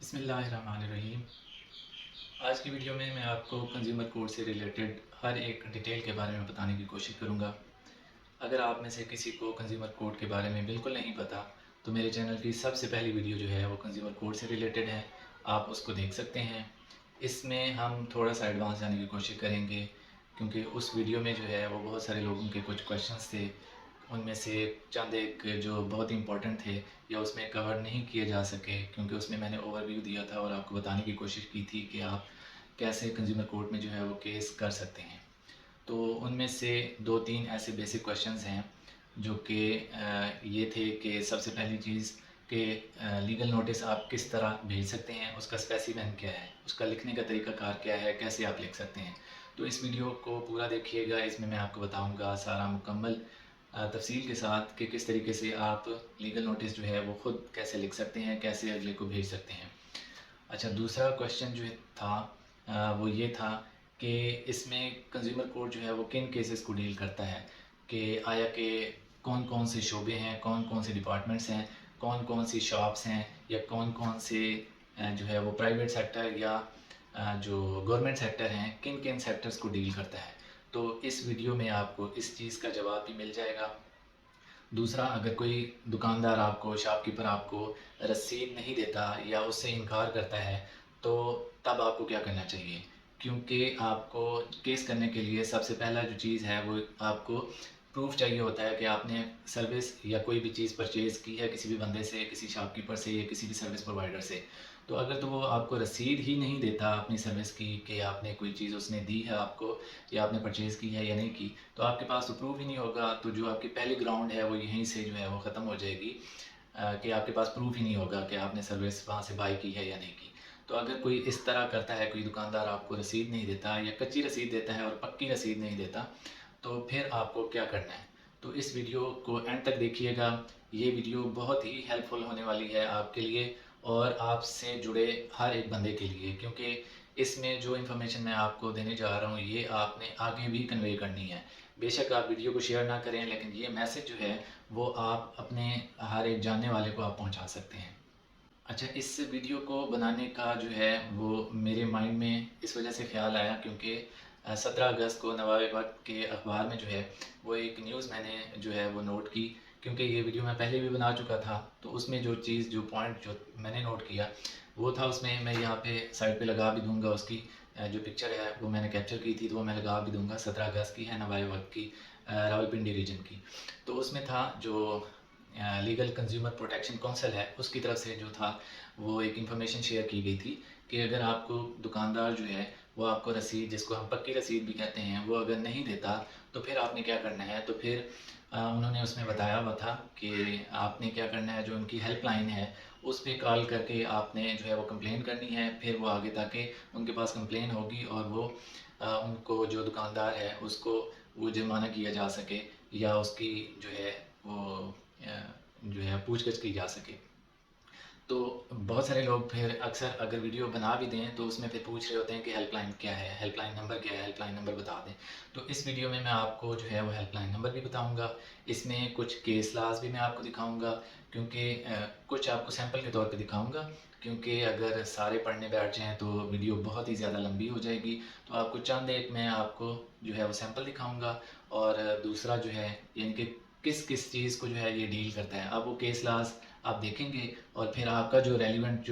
بسم اللہ الرحمن الرحیم۔ آج کی ویڈیو میں آپ کو کنزیومر کوڈ سے ریلیٹڈ ہر ایک ڈیٹیل کے بارے میں بتانے کی کوشش کروں گا۔ اگر آپ میں سے کسی کو کنزیومر کوڈ کے بارے میں بالکل نہیں پتہ تو میرے چینل کی سب سے پہلی ویڈیو جو ہے وہ کنزیومر کوڈ سے ریلیٹڈ ہے، آپ اس کو دیکھ سکتے ہیں۔ اس میں ہم تھوڑا سا ایڈوانس جانے کی کوشش کریں گے کیونکہ اس ویڈیو میں جو ہے وہ بہت سارے لوگوں کے کچھ کویشچنس تھے، ان میں سے چند ایک جو بہت امپورٹنٹ تھے یا اس میں کور نہیں کیے جا سکے کیونکہ اس میں میں نے اوور ویو دیا تھا اور آپ کو بتانے کی کوشش کی تھی کہ آپ کیسے کنزیومر کورٹ میں جو ہے وہ کیس کر سکتے ہیں۔ تو ان میں سے دو تین ایسے بیسک کویشچنز ہیں جو کہ یہ تھے کہ سب سے پہلی چیز کہ لیگل نوٹس آپ کس طرح بھیج سکتے ہیں، اس کا اسپیسیمن کیا ہے، اس کا لکھنے کا طریقہ کار کیا ہے، کیسے آپ لکھ سکتے ہیں۔ تو اس ویڈیو کو پورا دیکھیے گا، اس میں آپ کو بتاؤں گا سارا مکمل تفصیل کے ساتھ کہ کس طریقے سے آپ لیگل نوٹس جو ہے وہ خود کیسے لکھ سکتے ہیں، کیسے اگلے کو بھیج سکتے ہیں۔ اچھا، دوسرا کویشچن جو تھا وہ یہ تھا کہ اس میں کنزیومر کورٹ جو ہے وہ کن کیسز کو ڈیل کرتا ہے، کہ آیا کہ کون کون سے شعبے ہیں، کون کون سے ڈپارٹمنٹس ہیں، کون کون سی شاپس ہیں، یا کون کون سے جو ہے وہ پرائیویٹ سیکٹر یا جو گورنمنٹ سیکٹر ہیں، کن کن سیکٹرز کو ڈیل کرتا ہے۔ تو اس ویڈیو میں آپ کو اس چیز کا جواب بھی مل جائے گا۔ دوسرا، اگر کوئی دکاندار آپ کو، شاپ کیپر آپ کو رسید نہیں دیتا یا اس سے انکار کرتا ہے تو تب آپ کو کیا کرنا چاہیے، کیونکہ آپ کو کیس کرنے کے لیے سب سے پہلا جو چیز ہے وہ آپ کو پروف چاہیے ہوتا ہے کہ آپ نے سروس یا کوئی بھی چیز پرچیز کی ہے کسی بھی بندے سے، کسی شاپ کیپر سے یا کسی بھی سروس پرووائڈر سے۔ تو اگر تو وہ آپ کو رسید ہی نہیں دیتا اپنی سروس کی کہ آپ نے کوئی چیز اس نے دی ہے آپ کو یا آپ نے پرچیز کی ہے یا نہیں کی، تو آپ کے پاس تو پروف ہی نہیں ہوگا۔ تو جو آپ کی پہلی گراؤنڈ ہے وہ یہیں سے جو ہے وہ ختم ہو جائے گی کہ آپ کے پاس پروف ہی نہیں ہوگا کہ آپ نے سروس وہاں سے بائی کی ہے یا نہیں کی۔ تو اگر کوئی اس طرح کرتا ہے، کوئی دکاندار آپ کو رسید نہیں دیتا یا کچی رسید دیتا ہے اور پکی رسید نہیں دیتا، تو پھر آپ کو کیا کرنا ہے۔ تو اس ویڈیو کو اینڈ تک دیکھیے گا، یہ ویڈیو بہت ہی ہیلپ فل ہونے والی ہے آپ کے لیے اور آپ سے جڑے ہر ایک بندے کے لیے، کیونکہ اس میں جو انفارمیشن میں آپ کو دینے جا رہا ہوں یہ آپ نے آگے بھی کنوے کرنی ہے۔ بے شک آپ ویڈیو کو شیئر نہ کریں لیکن یہ میسج جو ہے وہ آپ اپنے ہر ایک جاننے والے کو آپ پہنچا سکتے ہیں۔ اچھا، اس ویڈیو کو بنانے کا جو ہے وہ میرے مائنڈ میں اس وجہ سے خیال آیا کیونکہ 17 اگست کو نوائے وقت کے اخبار میں جو ہے وہ ایک نیوز میں نے جو ہے وہ نوٹ کی، کیونکہ یہ ویڈیو میں پہلے بھی بنا چکا تھا۔ تو اس میں جو چیز، جو پوائنٹ جو میں نے نوٹ کیا وہ تھا، اس میں میں یہاں پہ سائڈ پہ لگا بھی دوں گا، اس کی جو پکچر ہے وہ میں نے کیپچر کی تھی تو وہ میں لگا بھی دوں گا، 17 اگست کی ہے، نوائے وقت کی، راولپنڈی ریجن کی۔ تو اس میں تھا جو لیگل کنزیومر پروٹیکشن کونسل ہے اس کی طرف سے جو تھا وہ ایک انفارمیشن شیئر کی گئی تھی کہ اگر آپ کو دکاندار جو ہے وہ آپ کو رسید، جس کو ہم پکی رسید بھی کہتے ہیں، وہ اگر نہیں دیتا تو پھر آپ نے کیا کرنا ہے۔ تو پھر انہوں نے اس میں بتایا ہوا تھا کہ آپ نے کیا کرنا ہے، جو ان کی ہیلپ لائن ہے اس پہ کال کر کے آپ نے جو ہے وہ کمپلین کرنی ہے، پھر وہ آگے تاکہ ان کے پاس کمپلین ہوگی اور وہ ان کو، جو دکاندار ہے اس کو وہ جرمانہ کیا جا سکے یا اس کی جو ہے وہ جو ہے پوچھ گچھ کی جا سکے۔ تو بہت سارے لوگ پھر اکثر اگر ویڈیو بنا بھی دیں تو اس میں پھر پوچھ رہے ہوتے ہیں کہ ہیلپ لائن کیا ہے، ہیلپ لائن نمبر کیا ہے، ہیلپ لائن نمبر بتا دیں۔ تو اس ویڈیو میں آپ کو جو ہے وہ ہیلپ لائن نمبر بھی بتاؤں گا، اس میں کچھ کیس لاز بھی میں آپ کو دکھاؤں گا، کیونکہ کچھ آپ کو سیمپل کے طور پہ دکھاؤں گا، کیونکہ اگر سارے پڑھنے بیٹھ جائیں تو ویڈیو بہت ہی زیادہ لمبی ہو جائے گی۔ تو آپ کو چند ایک میں آپ کو جو ہے وہ سیمپل دکھاؤں گا، اور دوسرا جو ہے یعنی کہ کس کس چیز کو جو ہے یہ ڈیل کرتا ہے، اب وہ کیس لاز آپ دیکھیں گے اور پھر آپ کا جو ریلیونٹ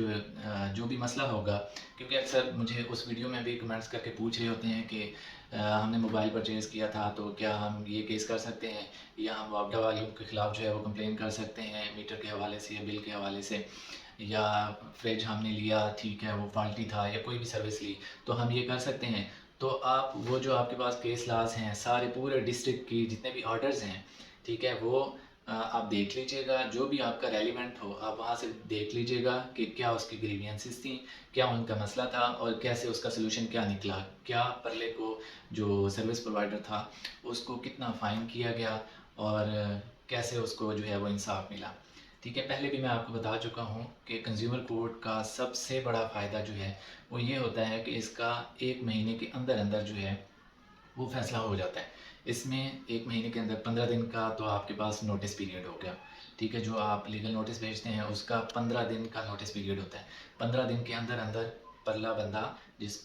جو بھی مسئلہ ہوگا، کیونکہ اکثر مجھے اس ویڈیو میں بھی کمنٹس کر کے پوچھ رہے ہوتے ہیں کہ ہم نے موبائل پرچیز کیا تھا تو کیا ہم یہ کیس کر سکتے ہیں، یا ہم واپڈا والوں کے خلاف جو ہے وہ کمپلین کر سکتے ہیں میٹر کے حوالے سے یا بل کے حوالے سے، یا فریج ہم نے لیا ٹھیک ہے وہ فالٹی تھا یا کوئی بھی سروس لی تو ہم یہ کر سکتے ہیں۔ تو آپ وہ جو آپ کے پاس کیس لاز ہیں سارے پورے ڈسٹرکٹ کی جتنے بھی آرڈرز ہیں، ٹھیک ہے، وہ آپ دیکھ لیجئے گا، جو بھی آپ کا ریلیونٹ ہو آپ وہاں سے دیکھ لیجئے گا کہ کیا اس کی گریوینسز تھیں، کیا ان کا مسئلہ تھا اور کیسے اس کا سلوشن کیا نکلا، کیا پرلے کو جو سروس پرووائڈر تھا اس کو کتنا فائن کیا گیا اور کیسے اس کو جو ہے وہ انصاف ملا۔ ٹھیک ہے، پہلے بھی میں آپ کو بتا چکا ہوں کہ کنزیومر کورٹ کا سب سے بڑا فائدہ جو ہے وہ یہ ہوتا ہے کہ اس کا 1 مہینے کے اندر اندر جو ہے وہ فیصلہ ہو جاتا ہے۔ اس میں 1 مہینے کے اندر 15 دن کا تو آپ کے پاس نوٹس پیریڈ ہو گیا، ٹھیک ہے، جو آپ لیگل نوٹس بھیجتے ہیں اس کا 15 دن کا نوٹس پیریڈ ہوتا ہے. 15 دن کے اندر اندر پرلا بندہ جس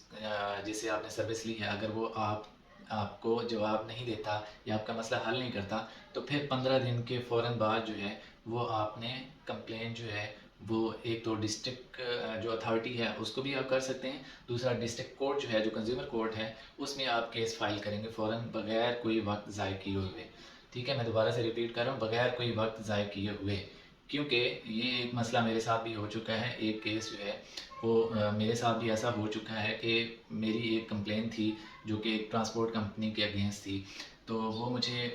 سے آپ نے سروس لی ہے، اگر وہ آپ کو جواب نہیں دیتا یا آپ کا مسئلہ حل نہیں کرتا، تو پھر 15 دن کے فوراً بعد جو ہے وہ آپ نے کمپلین جو ہے وہ ایک تو ڈسٹرکٹ جو اتھارٹی ہے اس کو بھی آپ کر سکتے ہیں، دوسرا ڈسٹرکٹ کورٹ جو ہے جو کنزیومر کورٹ ہے اس میں آپ کیس فائل کریں گے فوراً بغیر کوئی وقت ضائع کیے ہوئے. ٹھیک ہے، میں دوبارہ سے ریپیٹ کر رہا ہوں، بغیر کوئی وقت ضائع کیے ہوئے، کیونکہ یہ ایک مسئلہ میرے ساتھ بھی ہو چکا ہے. ایک کیس جو ہے وہ میرے ساتھ بھی ایسا ہو چکا ہے کہ میری ایک کمپلین تھی جو کہ ایک ٹرانسپورٹ کمپنی کے اگینسٹ تھی، تو وہ مجھے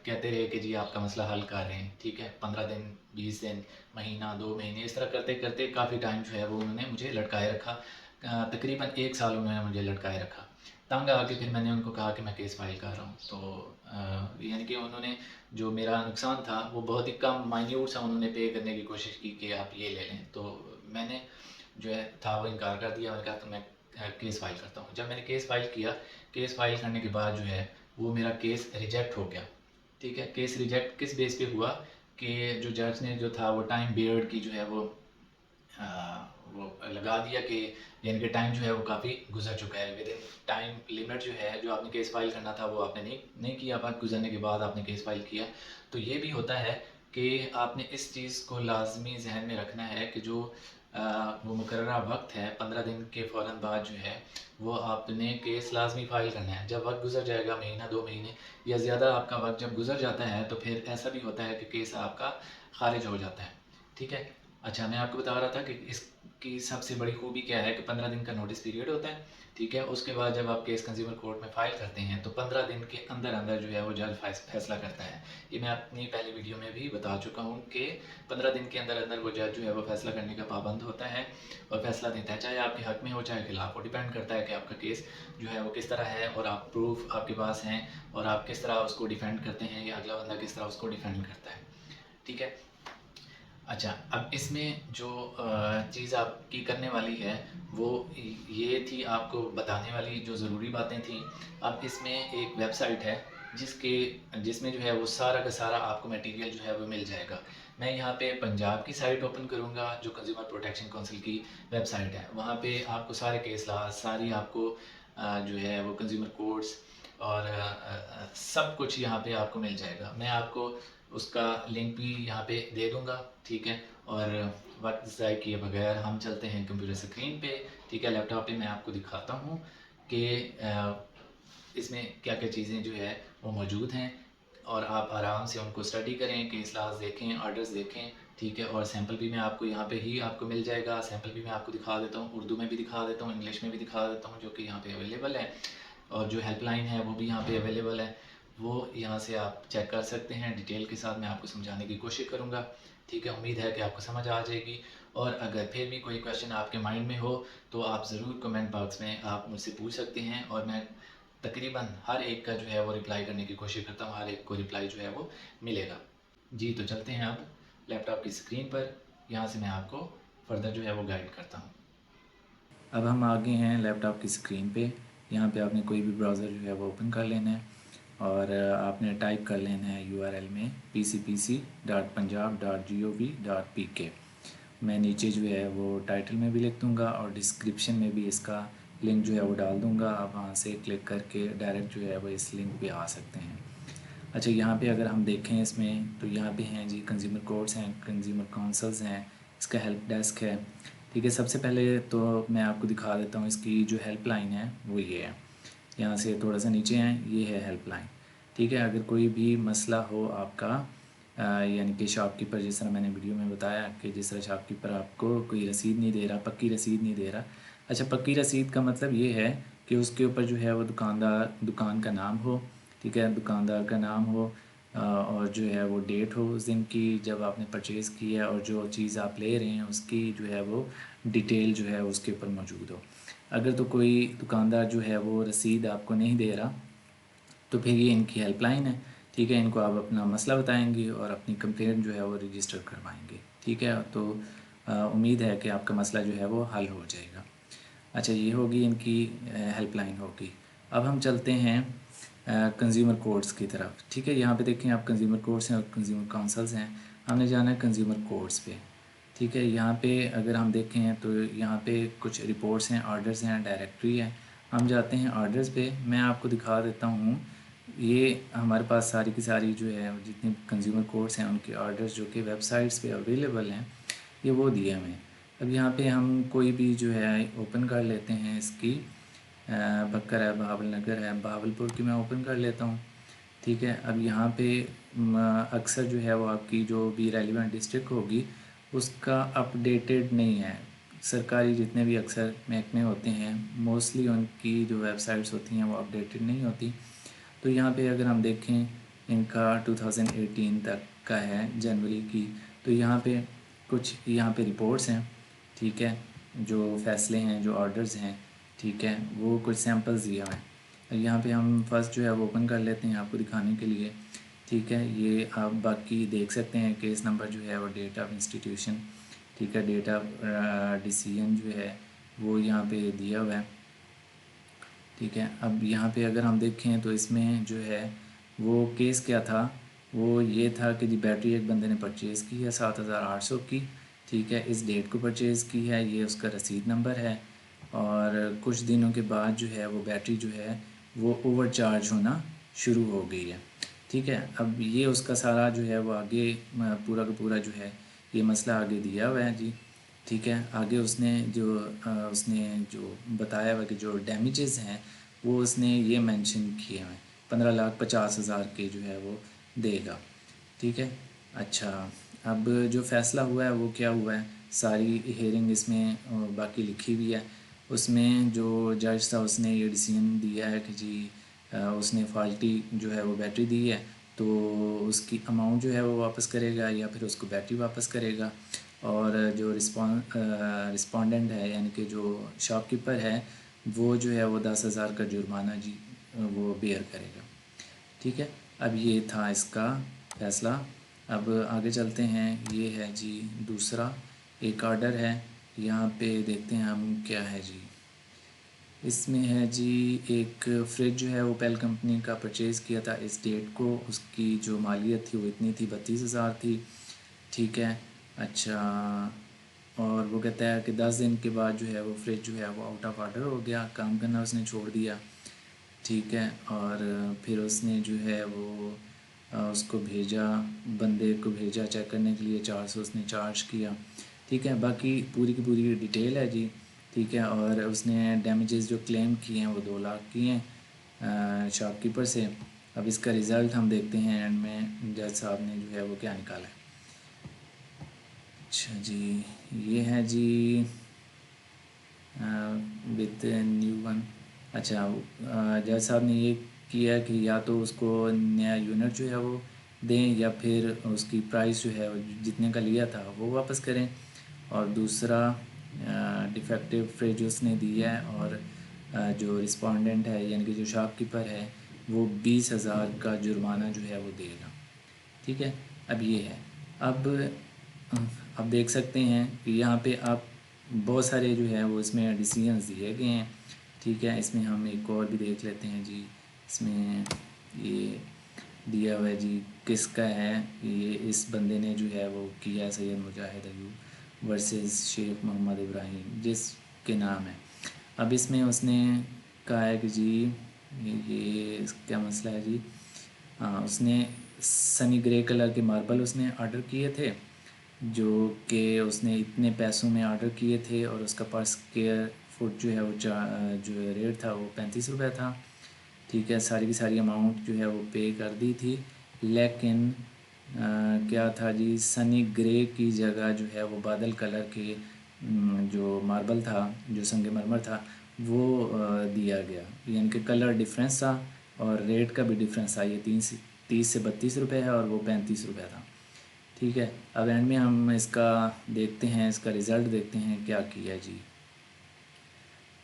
کہتے رہے کہ جی آپ کا مسئلہ حل کر رہے ہیں. ٹھیک ہے، 15 دن 20 دن مہینہ 2 مہینے اس طرح کرتے کرتے کافی ٹائم جو ہے وہ انہوں نے مجھے لٹکائے رکھا. تقریباً 1 سال انہوں نے مجھے لٹکائے رکھا. تنگ آ کے پھر میں نے ان کو کہا کہ میں کیس فائل کر رہا ہوں. تو یعنی کہ انہوں نے جو میرا نقصان تھا وہ بہت ہی کم مائنیوٹ سا انہوں نے پے کرنے کی کوشش کی کہ آپ یہ لے لیں. تو میں نے جو ہے تھا وہ انکار کر دیا. میں نے کہا کہ میں کیس فائل کرتا ہوں. جب میں نے کیس فائل کیا، کیس فائل کرنے کے بعد جو ہے وہ میرا کیس ریجیکٹ ہو گیا. ٹھیک ہے، کیس ریجیکٹ کس بیس پہ ہوا کہ جو جج نے جو تھا وہ ٹائم بیئرڈ کی جو ہے وہ لگا دیا کہ یعنی کہ ٹائم جو ہے وہ کافی گزر چکا ہے. ود ان ٹائم لمٹ جو ہے جو آپ نے کیس فائل کرنا تھا وہ آپ نے نہیں کیا، وقت گزرنے کے بعد آپ نے کیس فائل کیا. تو یہ بھی ہوتا ہے کہ آپ نے اس چیز کو لازمی ذہن میں رکھنا ہے کہ جو وہ مقررہ وقت ہے 15 دن کے فوراً بعد جو ہے وہ آپ نے کیس لازمی فائل کرنا ہے. جب وقت گزر جائے گا، مہینہ 2 مہینے یا زیادہ آپ کا وقت جب گزر جاتا ہے تو پھر ایسا بھی ہوتا ہے کہ کیس آپ کا خارج ہو جاتا ہے. ٹھیک ہے. اچھا، میں آپ کو بتا رہا تھا کہ اس کی سب سے بڑی خوبی کیا ہے کہ 15 دن کا نوٹس پیریڈ ہوتا ہے. ٹھیک ہے، اس کے بعد جب آپ کیس کنزیومر کورٹ میں فائل کرتے ہیں تو 15 دن کے اندر اندر جو ہے وہ جج فیصلہ کرتا ہے. یہ میں اپنی پہلی ویڈیو میں بھی بتا چکا ہوں کہ 15 دن کے اندر اندر وہ جج جو ہے وہ فیصلہ کرنے کا پابند ہوتا ہے اور فیصلہ دیتا ہے، چاہے آپ کے حق میں ہو چاہے خلاف. وہ ڈیپینڈ کرتا ہے کہ آپ کا کیس جو ہے وہ کس طرح ہے اور آپ پروف آپ کے پاس ہیں اور آپ کس طرح اس کو ڈیفینڈ کرتے ہیں یا اگلا بندہ کس طرح اس کو ڈیفینڈ کرتا ہے. ٹھیک ہے. اچھا، اب اس میں جو چیز آپ کی کرنے والی ہے وہ یہ تھی، آپ کو بتانے والی جو ضروری باتیں تھیں. اب اس میں ایک ویب سائٹ ہے جس میں جو ہے وہ سارا کا سارا آپ کو میٹیریل جو ہے وہ مل جائے گا. میں یہاں پہ پنجاب کی سائٹ اوپن کروں گا جو کنزیومر پروٹیکشن کونسل کی ویب سائٹ ہے. وہاں پہ آپ کو سارے کیس لاز ساری آپ کو جو ہے وہ کنزیومر کوڈس اور سب کچھ یہاں پہ آپ کو مل جائے گا. میں آپ کو اس کا لنک بھی یہاں پہ دے دوں گا. ٹھیک ہے، اور وقت ضائع کیے بغیر ہم چلتے ہیں کمپیوٹر اسکرین پہ. ٹھیک ہے، لیپ ٹاپ پہ میں آپ کو دکھاتا ہوں کہ اس میں کیا کیا چیزیں جو ہے وہ موجود ہیں اور آپ آرام سے ان کو اسٹڈی کریں، کیس لاز دیکھیں، آرڈرز دیکھیں. ٹھیک ہے، اور سیمپل بھی میں آپ کو یہاں پہ ہی آپ کو مل جائے گا. سیمپل بھی میں آپ کو دکھا دیتا ہوں، اردو میں بھی دکھا دیتا ہوں، انگلش میں بھی دکھا دیتا ہوں جو کہ یہاں پہ اویلیبل ہے. اور جو ہیلپ لائن ہے وہ بھی یہاں پہ اویلیبل ہے، وہ یہاں سے آپ چیک کر سکتے ہیں. ڈیٹیل کے ساتھ میں آپ کو سمجھانے کی کوشش کروں گا. ٹھیک ہے، امید ہے کہ آپ کو سمجھ آ جائے گی. اور اگر پھر بھی کوئی کویشچن آپ کے مائنڈ میں ہو تو آپ ضرور کمنٹ باکس میں آپ مجھ سے پوچھ سکتے ہیں اور میں تقریباً ہر ایک کا جو ہے وہ رپلائی کرنے کی کوشش کرتا ہوں. ہر ایک کو رپلائی جو ہے وہ ملے گا. جی، تو چلتے ہیں اب لیپ ٹاپ کی اسکرین پر. یہاں سے میں آپ کو فردر جو ہے وہ گائیڈ کرتا ہوں. اب ہم آگے ہیں لیپ ٹاپ کی اسکرین پہ. یہاں پہ آپ نے کوئی بھی براؤزر جو ہے وہ اوپن کر لینا ہے اور آپ نے ٹائپ کر لینا ہے URL میں pcpc.punjab.gov.pk. میں نیچے جو ہے وہ ٹائٹل میں بھی لکھ دوں گا اور ڈسکرپشن میں بھی اس کا لنک جو ہے وہ ڈال دوں گا. آپ وہاں سے کلک کر کے ڈائریکٹ جو ہے وہ اس لنک پہ آ سکتے ہیں. اچھا، یہاں پہ اگر ہم دیکھیں اس میں تو یہاں پہ ہیں جی کنزیومر کورٹس ہیں، کنزیومر کونسلز ہیں، اس کا ہیلپ ڈیسک ہے. ٹھیک ہے، سب سے پہلے تو میں آپ کو دکھا دیتا ہوں اس کی جو ہیلپ لائن ہے وہ یہ ہے. یہاں سے تھوڑا سا نیچے ہیں، یہ ہے ہیلپ لائن. ٹھیک ہے، اگر کوئی بھی مسئلہ ہو آپ کا یعنی کہ شاپ کیپر، جس طرح میں نے ویڈیو میں بتایا کہ جس طرح شاپ کیپر آپ کو کوئی رسید نہیں دے رہا، پکی رسید نہیں دے رہا. اچھا، پکی رسید کا مطلب یہ ہے کہ اس کے اوپر جو ہے وہ دکان کا نام ہو. ٹھیک ہے، دکاندار کا نام ہو اور جو ہے وہ ڈیٹ ہو اس دن کی جب آپ نے پرچیز کی ہے، اور جو چیز آپ لے رہے ہیں اس کی جو ہے وہ ڈیٹیل جو ہے اس کے اوپر موجود ہو. اگر تو کوئی دکاندار جو ہے وہ رسید آپ کو نہیں دے رہا تو پھر یہ ان کی ہیلپ لائن ہے. ٹھیک ہے، ان کو آپ اپنا مسئلہ بتائیں گے اور اپنی کمپلین جو ہے وہ رجسٹر کروائیں گے. ٹھیک ہے، تو امید ہے کہ آپ کا مسئلہ جو ہے وہ حل ہو جائے گا. اچھا، یہ ہوگی ان کی ہیلپ لائن ہوگی. اب ہم چلتے ہیں کنزیومر کورٹس کی طرف. ٹھیک ہے، یہاں پہ دیکھیں آپ کنزیومر کورٹس ہیں اور کنزیومر کونسلز ہیں. ہم نے جانا ہے کنزیومر کورٹس پہ. ٹھیک ہے، یہاں پہ اگر ہم دیکھیں تو یہاں پہ کچھ رپورٹس ہیں، آرڈرز ہیں، ڈائریکٹری ہے. ہم جاتے ہیں آرڈرز پہ. میں آپ کو دکھا دیتا ہوں، یہ ہمارے پاس ساری کی ساری جو ہے جتنے کنزیومر کورٹس ہیں ان کے آرڈرز جو کہ ویب سائٹس پہ اویلیبل ہیں، یہ وہ دیے ہمیں. اب یہاں پہ ہم کوئی بھی جو ہے اوپن کر لیتے ہیں. اس کی بکر ہے، بہاول نگر ہے، بہاولپور کی میں اوپن کر لیتا ہوں. ٹھیک ہے، اب یہاں پہ اکثر جو ہے وہ آپ کی جو بھی ریلیونٹ ڈسٹرکٹ ہوگی اس کا اپ ڈیٹڈ نہیں ہے. سرکاری جتنے بھی اکثر محکمے ہوتے ہیں موسٹلی ان کی جو ویب سائٹس ہوتی ہیں وہ اپ ڈیٹڈ نہیں ہوتی. تو یہاں پہ اگر ہم دیکھیں ان کا 2018 تک کا ہے جنوری کی، تو یہاں پہ کچھ یہاں پہ رپورٹس ہیں. ٹھیک ہے، جو فیصلے ہیں، جو آرڈرز ہیں، ٹھیک ہے، وہ کچھ سیمپلز دیا ہوئے ہیں. یہاں پہ ہم فرسٹ جو ہے وہ اوپن کر لیتے ہیں آپ کو دکھانے کے لیے. ٹھیک ہے، یہ آپ باقی دیکھ سکتے ہیں. کیس نمبر جو ہے وہ ڈیٹ آف انسٹیٹیوشن، ٹھیک ہے، ڈیٹ آف ڈیسیژن جو ہے وہ یہاں پہ دیا ہوا ہے. ٹھیک ہے، اب یہاں پہ اگر ہم دیکھیں تو اس میں جو ہے وہ کیس کیا تھا، وہ یہ تھا کہ جی بیٹری ایک بندے نے پرچیز کی ہے 7,800 کی. ٹھیک ہے، اس ڈیٹ کو پرچیز کی ہے، یہ اس کا رسید نمبر ہے. اور کچھ دنوں کے بعد جو ہے وہ بیٹری جو ہے وہ اوور چارج ہونا شروع ہو گئی ہے. ٹھیک ہے، اب یہ اس کا سارا جو ہے وہ آگے پورا کا پورا جو ہے یہ مسئلہ آگے دیا ہوا ہے جی. ٹھیک ہے، آگے اس نے جو بتایا ہوا کہ جو ڈیمیجز ہیں وہ اس نے یہ مینشن کیے ہیں 15,50,000 کے جو ہے وہ دے گا. ٹھیک ہے، اچھا، اب جو فیصلہ ہوا ہے وہ کیا ہوا ہے، ساری ہیئرنگ اس میں باقی لکھی ہوئی ہے. اس میں جو جج تھا اس نے یہ ڈیسیژن دیا ہے کہ جی اس نے فالٹی جو ہے وہ بیٹری دی ہے تو اس کی اماؤنٹ جو ہے وہ واپس کرے گا یا پھر اس کو بیٹری واپس کرے گا. اور جو رسپونڈنٹ ہے یعنی کہ جو شاپ کیپر ہے وہ جو ہے وہ 10,000 کا جرمانہ جی وہ بیئر کرے گا. ٹھیک ہے، اب یہ تھا اس کا فیصلہ. اب آگے چلتے ہیں. یہ ہے جی دوسرا ایک آرڈر ہے. یہاں پہ دیکھتے ہیں ہم کیا ہے جی. اس میں ہے جی ایک فریج جو ہے وہ پیل کمپنی کا پرچیز کیا تھا اس ڈیٹ کو. اس کی جو مالیت تھی وہ اتنی تھی 32,000 تھی. ٹھیک ہے، اچھا، اور وہ کہتا ہے کہ 10 دن کے بعد جو ہے وہ فریج جو ہے وہ آؤٹ آف آرڈر ہو گیا، کام کرنا اس نے چھوڑ دیا. ٹھیک ہے، اور پھر اس نے جو ہے وہ اس کو بھیجا، بندے کو بھیجا چیک کرنے کے لیے. 400 اس نے چارج کیا. ٹھیک ہے، باقی پوری کی پوری ڈیٹیل ہے جی. ٹھیک ہے، اور اس نے ڈیمیجز جو کلیم کیے ہیں وہ 2 لاکھ کیے ہیں شاپ کیپر سے. اب اس کا رزلٹ ہم دیکھتے ہیں اینڈ میں جج صاحب نے جو ہے وہ کیا نکالا ہے. اچھا جی، یہ ہے جی وتھ نیو ون. اچھا، جج صاحب نے یہ کیا کہ یا تو اس کو نیا یونٹ جو ہے وہ دیں یا پھر اس کی پرائس جو ہے جتنے کا لیا تھا وہ واپس کریں. اور دوسرا ڈیفیکٹیو فریج اس نے دیا ہے اور جو رسپونڈنٹ ہے یعنی کہ جو شاپ کیپر ہے وہ 20,000 کا جرمانہ جو ہے وہ دے گا. ٹھیک ہے، اب یہ ہے. اب دیکھ سکتے ہیں کہ یہاں پہ آپ بہت سارے جو ہے وہ اس میں ڈیسیژنز دیے گئے ہیں. ٹھیک ہے، اس میں ہم ایک اور بھی دیکھ لیتے ہیں جی. اس میں یہ دیا ہوا ہے جی کس کا ہے. یہ اس بندے نے جو ہے وہ کیا سید مجاہد ایوب ورسز شیخ محمد ابراہیم جس کے نام ہے. اب اس میں اس نے کہا ہے کہ جی یہ کیا مسئلہ ہے جی. اس نے سنی گرے کلر کے ماربل اس نے آرڈر کیے تھے جو کہ اس نے اتنے پیسوں میں آرڈر کیے تھے اور اس کا پر اسکوائر فٹ جو ہے وہ جو ریٹ تھا وہ 35 روپے تھا. ٹھیک ہے، ساری کی ساری اماؤنٹ جو ہے وہ پے کر دی تھی. لیکن کیا تھا جی، سنی گرے کی جگہ جو ہے وہ بادل کلر کے جو ماربل تھا، جو سنگ مرمر تھا وہ دیا گیا. یعنی کہ کلر ڈفرینس تھا اور ریٹ کا بھی ڈفرینس تھا. یہ 30 سے 32 روپے ہے اور وہ 35 روپے تھا. ٹھیک ہے، اب اینڈ میں ہم اس کا دیکھتے ہیں، اس کا رزلٹ دیکھتے ہیں کیا کیا جی.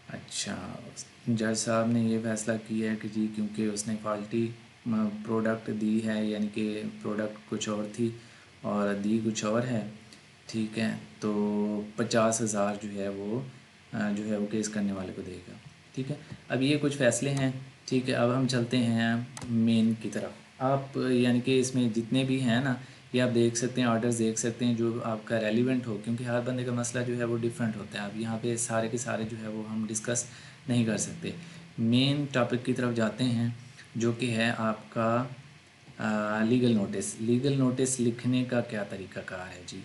اچھا، جج صاحب نے یہ فیصلہ کیا ہے کہ جی کیونکہ اس نے فالٹی پروڈکٹ دی ہے یعنی کہ پروڈکٹ کچھ اور تھی اور دی کچھ اور ہے. ٹھیک ہے، تو 50,000 جو ہے وہ کیس کرنے والے کو دے گا. ٹھیک ہے، اب یہ کچھ فیصلے ہیں. ٹھیک ہے، اب ہم چلتے ہیں مین کی طرف. آپ یعنی کہ اس میں جتنے بھی ہیں نا یہ آپ دیکھ سکتے ہیں، آرڈرز دیکھ سکتے ہیں جو آپ کا ریلیونٹ ہو، کیونکہ ہر بندے کا مسئلہ جو ہے وہ ڈیفرنٹ ہوتا ہے. اب یہاں پہ سارے کے سارے جو ہے وہ ہم ڈسکس نہیں کر سکتے. مین ٹاپک کی طرف جاتے ہیں جو کہ ہے آپ کا لیگل نوٹس. لیگل نوٹس لکھنے کا کیا طریقہ کار ہے جی؟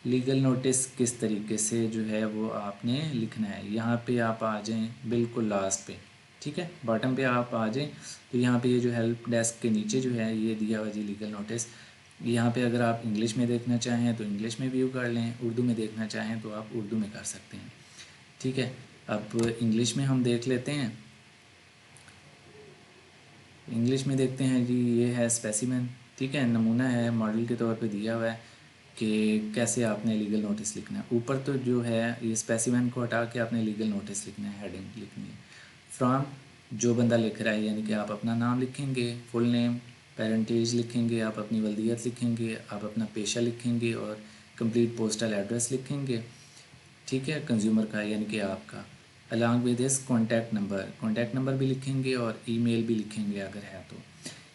لیگل نوٹس کس طریقے سے جو ہے وہ آپ نے لکھنا ہے. یہاں پہ آپ آ جائیں بالکل لاسٹ پہ، ٹھیک ہے، باٹم پہ آپ آ جائیں تو یہاں پہ یہ جو ہیلپ ڈیسک کے نیچے جو ہے یہ دیا ہوا جی لیگل نوٹس. یہاں پہ اگر آپ انگلش میں دیکھنا چاہیں تو انگلش میں ویو کر لیں، اردو میں دیکھنا چاہیں تو آپ اردو میں کر سکتے ہیں، ٹھیک ہے. اب انگلش میں ہم دیکھ لیتے ہیں. انگلش میں دیکھتے ہیں جی، یہ ہے اسپیسیمن، ٹھیک ہے، نمونہ ہے، ماڈل کے طور پہ دیا ہوا ہے کہ کیسے آپ نے لیگل نوٹس لکھنا ہے. اوپر تو جو ہے یہ اسپیسیمن کو ہٹا کے آپ نے لیگل نوٹس لکھنا ہے، ہیڈنگ لکھنی ہے. فرام جو بندہ لکھ رہا ہے، یعنی کہ آپ اپنا نام لکھیں گے، فل نیم، پیرنٹیج لکھیں گے، آپ اپنی ولدیت لکھیں گے، آپ اپنا پیشہ لکھیں گے اور کمپلیٹ پوسٹل ایڈریس لکھیں گے، ٹھیک ہے، کنزیومر کا یعنی کہ آپ کا. along with this contact number بھی لکھیں گے اور ای میل بھی لکھیں گے اگر ہے تو.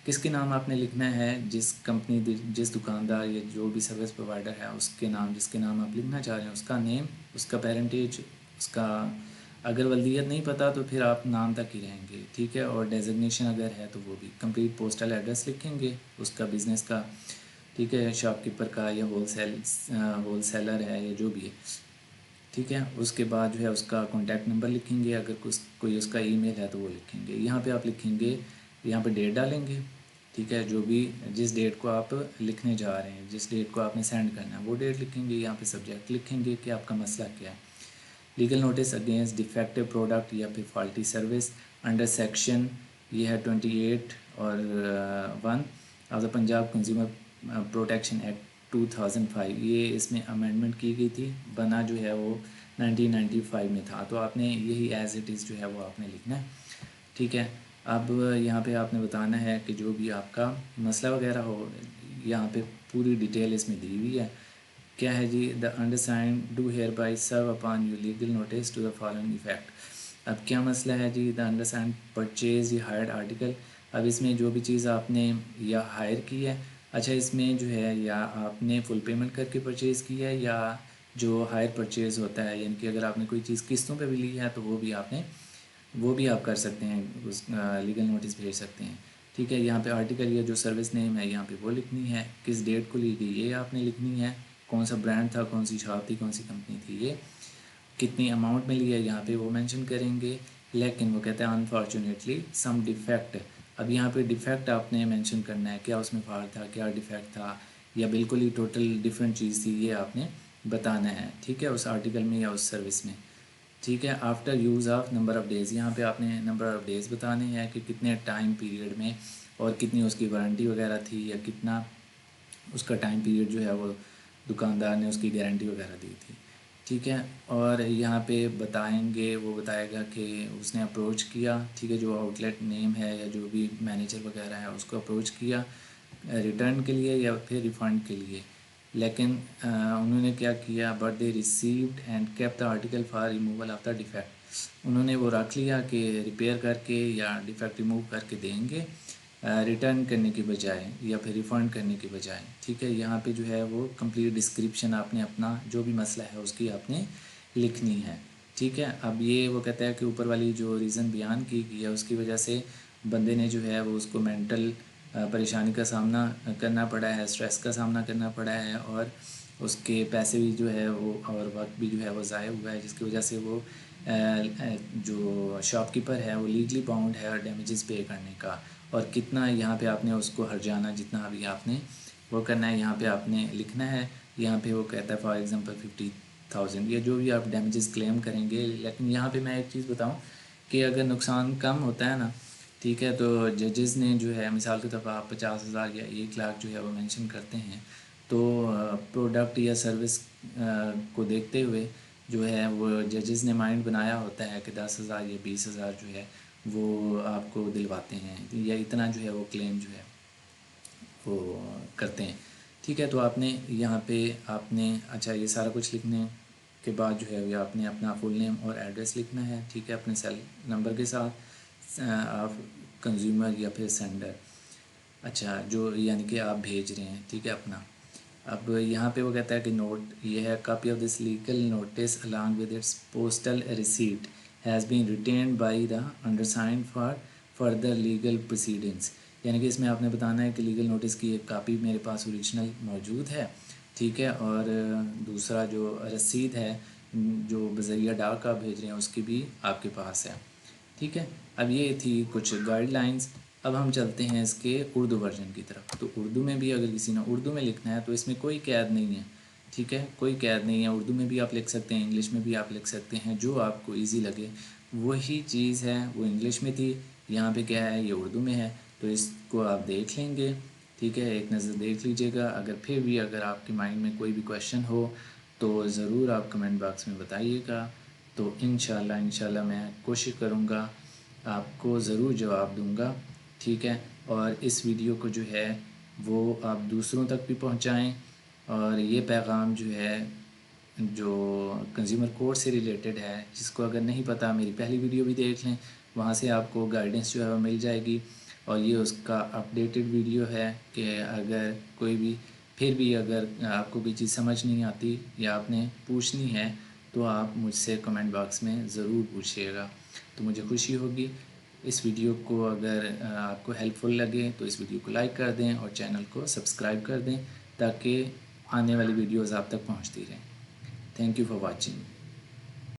کس کے نام آپ نے لکھنا ہے؟ جس کمپنی جس دکاندار یا جو بھی سروس پرووائڈر ہے اس کے نام، جس کے نام آپ لکھنا چاہ رہے ہیں اس کا نیم، اس کا پیرنٹیج، اس کا اگر ولدیت نہیں پتہ تو پھر آپ نام تک ہی رہیں گے، ٹھیک ہے، اور ڈیزگنیشن اگر ہے تو وہ بھی. کمپلیٹ پوسٹل ایڈریس لکھیں گے اس کا، بزنس کا، ٹھیک ہے، شاپ کیپر کا یا ہول سیلر ہے یا جو بھی ہے، ٹھیک ہے. اس کے بعد جو ہے اس کا کانٹیکٹ نمبر لکھیں گے، اگر کوئی اس کا ای میل ہے تو وہ لکھیں گے. یہاں پہ آپ لکھیں گے، یہاں پہ ڈیٹ ڈالیں گے، ٹھیک ہے، جو بھی جس ڈیٹ کو آپ لکھنے جا رہے ہیں، جس ڈیٹ کو آپ نے سینڈ کرنا ہے وہ ڈیٹ لکھیں گے. یہاں پہ سبجیکٹ لکھیں گے کہ آپ کا مسئلہ کیا ہے. Legal notice against defective product یا پھر فالٹی سروس انڈر سیکشن یہ ہے 28 اور 1 of the Punjab consumer protection act 2005. یہ اس میں امینڈمنٹ کی گئی تھی، بنا جو ہے وہ 1995 میں تھا. تو آپ نے یہی ایز اٹ از جو ہے وہ آپ نے لکھنا ہے، ٹھیک ہے. اب یہاں پہ آپ نے بتانا ہے کہ جو بھی آپ کا مسئلہ وغیرہ ہو، یہاں پہ پوری ڈیٹیل اس میں دی ہوئی ہے. کیا ہے جی؟ The undersigned do hereby serve upon your legal notice to the following effect. اب کیا مسئلہ ہے جی؟ دا انڈرسائنڈ پرچیز یا ہائرڈ آرٹیکل. اب اس میں جو بھی چیز آپ نے یا ہائر کی ہے، اچھا اس میں جو ہے یا آپ نے فل پیمنٹ کر کے پرچیز کی ہے یا جو ہائر پرچیز ہوتا ہے، یعنی کہ اگر آپ نے کوئی چیز قسطوں پہ بھی لی ہے تو وہ بھی آپ کر سکتے ہیں، اس لیگل نوٹس بھیج سکتے ہیں، ٹھیک ہے. یہاں پہ آرٹیکل یا جو سروس نیم ہے یہاں پہ وہ لکھنی ہے، کس ڈیٹ کو لی گئی یہ آپ نے لکھنی ہے، کون سا برانڈ تھا، کون سی شاپ تھی، کون سی کمپنی تھی، یہ کتنی اماؤنٹ میں لیا یہاں پہ وہ مینشن کریں گے. لیکن وہ کہتے ہیں انفارچونیٹلی سم ڈیفیکٹ. اب یہاں پہ ڈیفیکٹ آپ نے مینشن کرنا ہے، کیا اس میں فالٹ تھا، کیا ڈیفیکٹ تھا، یا بالکل ہی ٹوٹل ڈیفرنٹ چیز تھی، یہ آپ نے بتانا ہے، ٹھیک ہے، اس آرٹیکل میں یا اس سروس میں، ٹھیک ہے. After use of number of days, یہاں پہ آپ نے نمبر آف ڈیز بتانے ہیں کہ کتنے ٹائم پیریڈ میں اور کتنی اس کی وارنٹی وغیرہ تھی، یا کتنا اس کا ٹائم پیریڈ جو ہے وہ دکاندار نے اس کی گارنٹی وغیرہ دی تھی، ٹھیک ہے. اور یہاں پہ بتائیں گے، وہ بتائے گا کہ اس نے اپروچ کیا، ٹھیک ہے، جو آؤٹ لیٹ نیم ہے یا جو بھی مینیجر وغیرہ ہے اس کو اپروچ کیا ریٹرن کے لیے یا پھر ریفنڈ کے لیے. لیکن انہوں نے کیا کیا؟ But they received and keep the article for removal of the defect. انہوں نے وہ رکھ لیا کہ ریپیئر کر کے یا ڈیفیکٹ ریموو کر کے دیں گے، ریٹرن کرنے کی بجائے یا پھر ریفنڈ کرنے کی بجائے، ٹھیک ہے. یہاں پہ جو ہے وہ کمپلیٹ ڈسکرپشن آپ نے اپنا جو بھی مسئلہ ہے اس کی آپ نے لکھنی ہے، ٹھیک ہے. اب یہ وہ کہتا ہے کہ اوپر والی جو ریزن بیان کی گئی ہے اس کی وجہ سے بندے نے جو ہے وہ اس کو مینٹل پریشانی کا سامنا کرنا پڑا ہے، اسٹریس کا سامنا کرنا پڑا ہے، اور اس کے پیسے بھی جو ہے وہ اور وقت بھی جو ہے وہ ضائع ہوا ہے، جس کی وجہ سے وہ جو شاپ کیپر ہے وہ لیگلی باؤنڈ ہے ڈیمیجز پے کرنے کا. اور کتنا یہاں پہ آپ نے اس کو ہرجانہ جتنا ابھی آپ نے وہ کرنا ہے یہاں پہ آپ نے لکھنا ہے. یہاں پہ وہ کہتا ہے فار ایگزامپل 50,000 یا جو بھی آپ ڈیمیجز کلیم کریں گے. لیکن یہاں پہ میں ایک چیز بتاؤں کہ اگر نقصان کم ہوتا ہے نا، ٹھیک ہے، تو ججز نے جو ہے مثال کے طور پر آپ 50,000 یا 1,00,000 جو ہے وہ مینشن کرتے ہیں، تو پروڈکٹ یا سروس کو دیکھتے ہوئے جو ہے وہ ججز نے مائنڈ بنایا ہوتا ہے کہ 10,000 یا 20,000 جو ہے وہ آپ کو دلواتے ہیں، یا اتنا جو ہے وہ کلیم جو ہے وہ کرتے ہیں، ٹھیک ہے. تو آپ نے یہاں پہ آپ نے اچھا یہ سارا کچھ لکھنے کے بعد جو ہے یہ آپ نے اپنا فل نیم اور ایڈریس لکھنا ہے، ٹھیک ہے، اپنے سیل نمبر کے ساتھ آپ کنزیومر یا پھر سینڈر، اچھا جو یعنی کہ آپ بھیج رہے ہیں، ٹھیک ہے، اپنا اب یہاں پہ وہ کہتا ہے کہ نوٹ یہ ہے copy of this legal notice along with its postal receipt has been retained by the undersigned for further legal proceedings. یعنی کہ اس میں آپ نے بتانا ہے کہ لیگل نوٹس کی ایک کاپی میرے پاس اوریجنل موجود ہے، ٹھیک ہے، اور دوسرا جو رسید ہے جو بذریعہ ڈاک آپ بھیج رہے ہیں اس کی بھی آپ کے پاس ہے، ٹھیک ہے۔ اب یہ تھی کچھ گائیڈ لائنز۔ اب ہم چلتے ہیں اس کے اردو ورژن کی طرف۔ تو اردو میں بھی اگر کسی نے اردو میں لکھنا ہے تو اس میں کوئی قید نہیں ہے، ٹھیک ہے، کوئی قید نہیں ہے۔ اردو میں بھی آپ لکھ سکتے ہیں، انگلش میں بھی آپ لکھ سکتے ہیں، جو آپ کو ایزی لگے۔ وہی چیز ہے، وہ انگلش میں تھی، یہاں پہ کیا ہے، یہ اردو میں ہے، تو اس کو آپ دیکھ لیں گے، ٹھیک ہے، ایک نظر دیکھ لیجئے گا۔ اگر پھر بھی اگر آپ کے مائنڈ میں کوئی بھی کویشچن ہو تو ضرور آپ کمنٹ باکس میں بتائیے گا، تو انشاءاللہ میں کوشش کروں گا آپ کو ضرور جواب دوں گا، ٹھیک ہے۔ اور اس ویڈیو کو جو ہے وہ آپ دوسروں تک بھی پہنچائیں، اور یہ پیغام جو ہے جو کنزیومر کورٹ سے ریلیٹڈ ہے، جس کو اگر نہیں پتہ میری پہلی ویڈیو بھی دیکھ لیں، وہاں سے آپ کو گائیڈنس جو ہے وہ مل جائے گی، اور یہ اس کا اپڈیٹڈ ویڈیو ہے کہ اگر کوئی بھی پھر بھی اگر آپ کو کوئی چیز سمجھ نہیں آتی یا آپ نے پوچھنی ہے تو آپ مجھ سے کمنٹ باکس میں ضرور پوچھیے گا، تو مجھے خوشی ہوگی۔ اس ویڈیو کو اگر آپ کو ہیلپ فل لگے تو اس ویڈیو کو لائک کر دیں اور چینل کو سبسکرائب کر دیں تاکہ آنے والی ویڈیوز آپ تک پہنچتی رہیں۔ Thank you for watching.